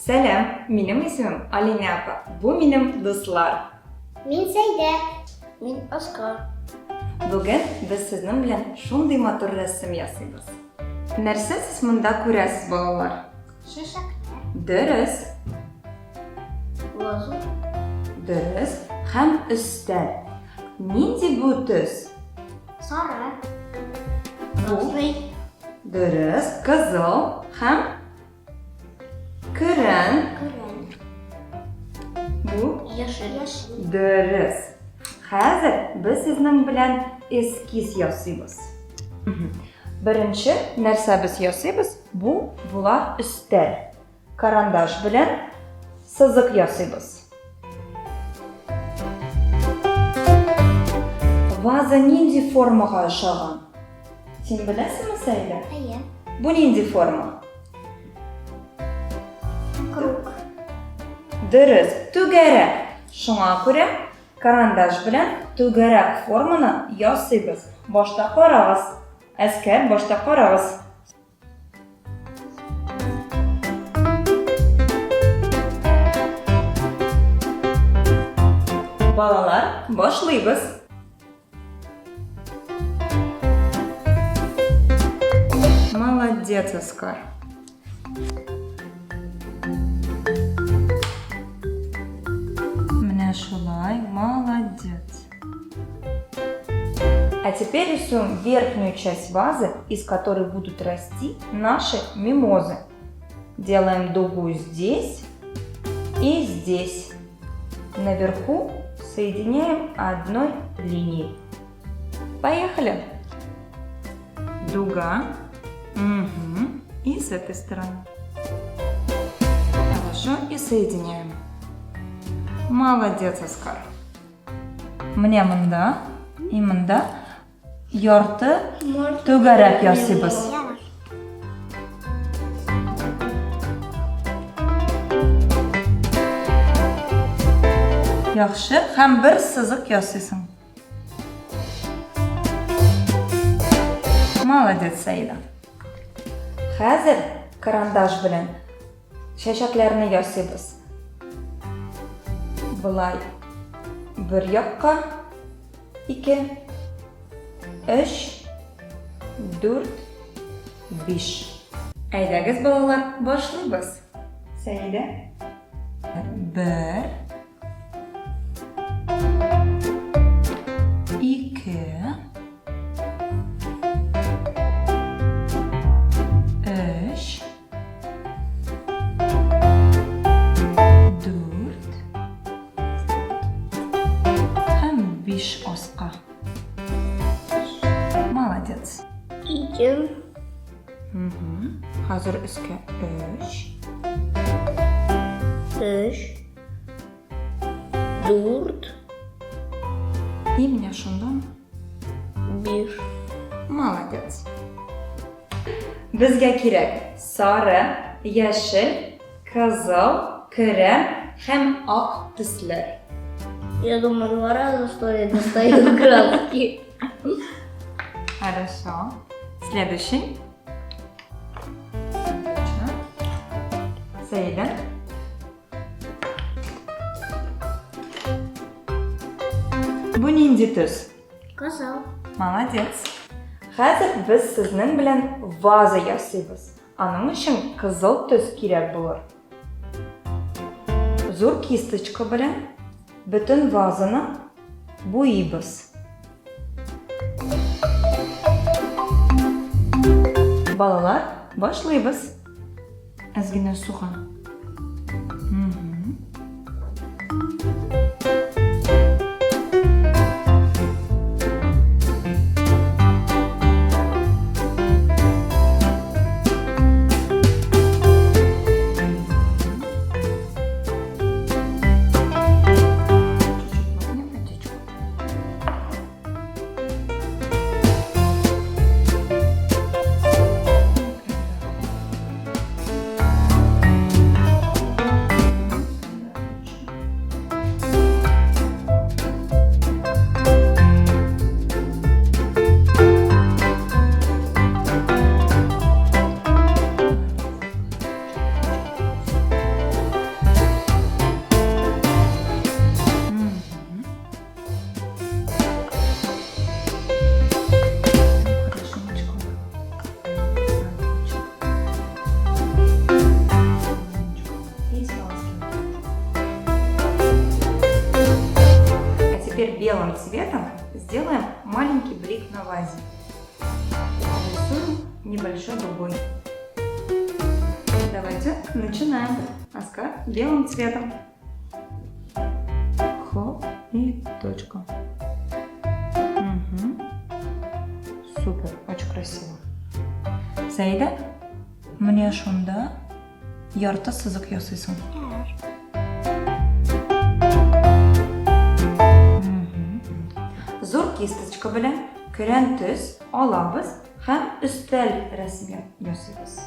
Selam, benim ismim Alina apa. Bu benim dostlar. Min Seyde. Min Oskar. Bugün biz sizin bilen şunday motor resim yasaymiz. Нәрсе siz munda күрәсез, балалар? Шишакlar. Дөрес, Лозу. дөрес һәм өстәл. Нинди бу төс? Сары. Бу Розовый. дөрес, кызыл һәм көрән. Күрен. Бу Яшел. Яшел. дөрес. Хәзер без сезнең белән эскиз ясыйбыз. Беренче нәрсә без ясыйбыз? Бу була өстәл. Карандаш белән сызык ясыйбыз. Ваза нинди формага охшаган? Син беләсеңме, Сәйдә? Әйе. Бу нинди форма? Круг. Дөрес, түгәрәк. Шуңа күрә карандаш белән түгәрәк форманы ясыйбыз. Башта карагыз. Әскәр, башта карагыз. Балалар, башлыйбыз. Молодец, Оскар. Менә шулай, молодец. А теперь рисуем верхнюю часть вазы, из которой будут расти наши мимозы. Делаем дугу здесь и здесь. Наверху соединяем одной линией. Поехали! Дуга. Угу. И с этой стороны. Хорошо, и соединяем. Молодец, Оскар. Мне мында и мында ярты түгәрәк ясыйбыз. Яхшы, һәм бер сызык ясыйсың. Молодец, Сәйдә. Хәзер карандаш белән чәчәкләрне ясыйбыз. Булай. Бер якка 2, 3, 4, 5. Әйдәгез, балалар, башлыйбыз. Сәйдә. 1, 2, 3, 4 һәм 5 аска. Молодец. İki. Хәзер өскә 3, 3. 4. и менә шундан 1. Молодец. Безгә кирәк сары, яшел, кызыл, көрән һәм ак төсләр. Я думаю, 2 раза, что ли, достаю краски. Хорошо. Следующий. Отлично. Сәйдә. Бу нинди төс? Козал. Молодец. Хәзер без сезнең белән ваза ясыйбыз. Аның өчен кызыл төс кирәк булыр. Зур кисточка белән бөтен вазаны буйыйбыз. Балалар, башлыйбыз. Әзгенә суга. теперь белым цветом сделаем маленький блик на вазе. Рисуем небольшой дугой. Давайте начинаем. Оскар белым цветом. Хоп и точка. Угу. Супер, очень красиво. Зәйдә, мне шунда ярты сызык ясыйсың. Зур кисточка белән көрән төс алабыз һәм өстәл рәсем ясыйбыз.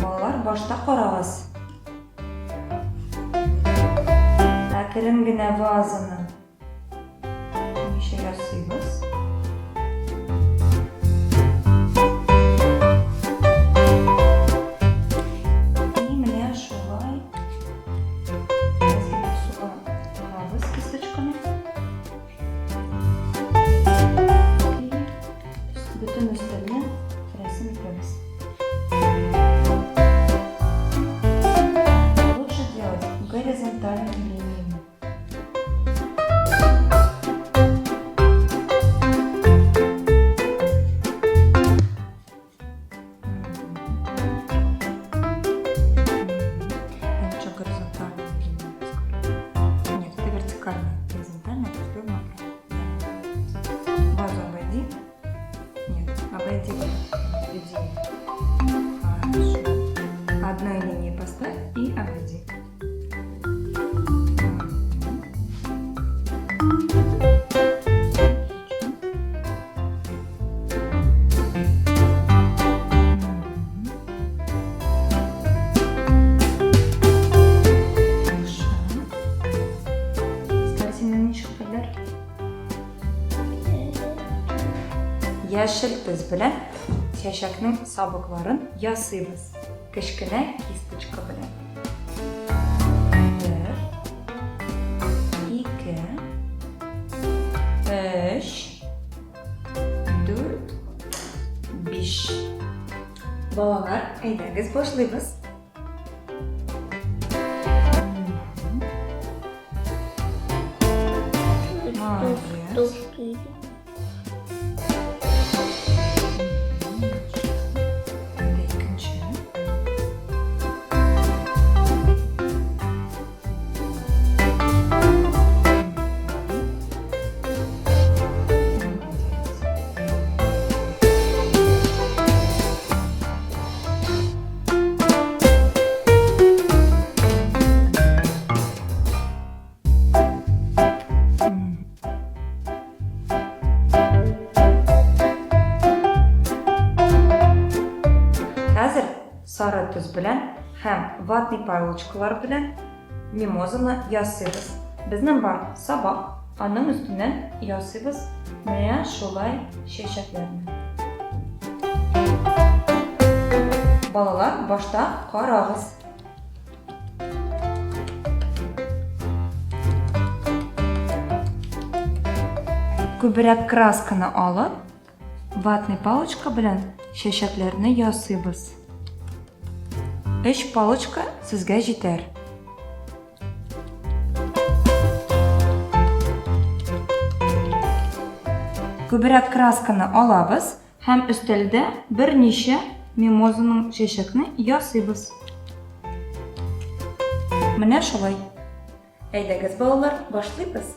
Балалар, башта карагыз. Әкрен генә вазаны ничә ясыйбыз. И менә шулай суга алабыз кисточканы. Bütün üstlerine resim yapıyoruz. Лучше делать горизонтальными линиями. Лучше горизонтальными линиями. Нет, это вертикальная. Горизонтальная, пустую направо. Вазу обойди. Нет, обойди. Обойди. Хорошо. Одной линии поставь и обойди. Хорошо. Скажите мне ничего подать. Яшел төс белән чәчәкнең сабыкларын ясыйбыз. Кечкенә кисточка белән. 1, 2, 3, 4, 5. Балалар, әйдәгез башлыйбыз. Хәзер сары төс белән һәм ватный палочкалар белән мимозаны ясыйбыз. Безнең бар сабак, аның өстеннән ясыйбыз менә шулай чәчәкләрне. Балалар, башта карагыз. Күбрәк красканы алып, ватный палочка белән чәчәкләрне ясыйбыз. 3 палочка сезгә җитәр. Күбрәк красканы алабыз һәм өстәлдә берничә мимозаның чәчәкне ясыйбыз. Менә шулай. Әйдәгез, балалар, башлыйбыз.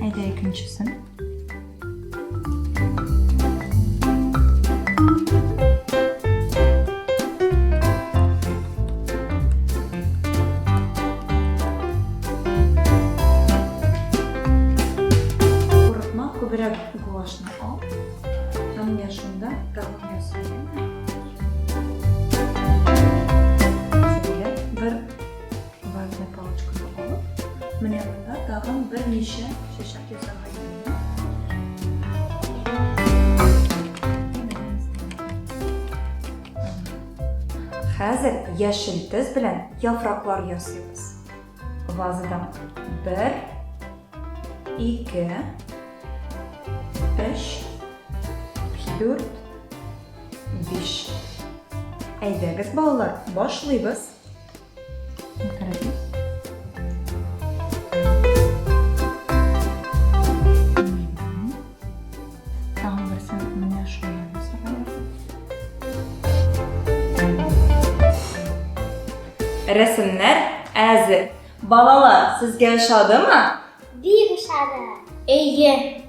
Әйдә, икенчесе. bir necha shashak yasamayman. Hozir yashil tiz bilan yaproqlar yasaymiz. Vazidan 1 2 3 4 5. Aydagiz bolalar, boshlaymiz. Tag'in birsini mana shundan so'rayapman. Resimler hazır. Balalar, sizga yoshadimi? Bir şada. Ege.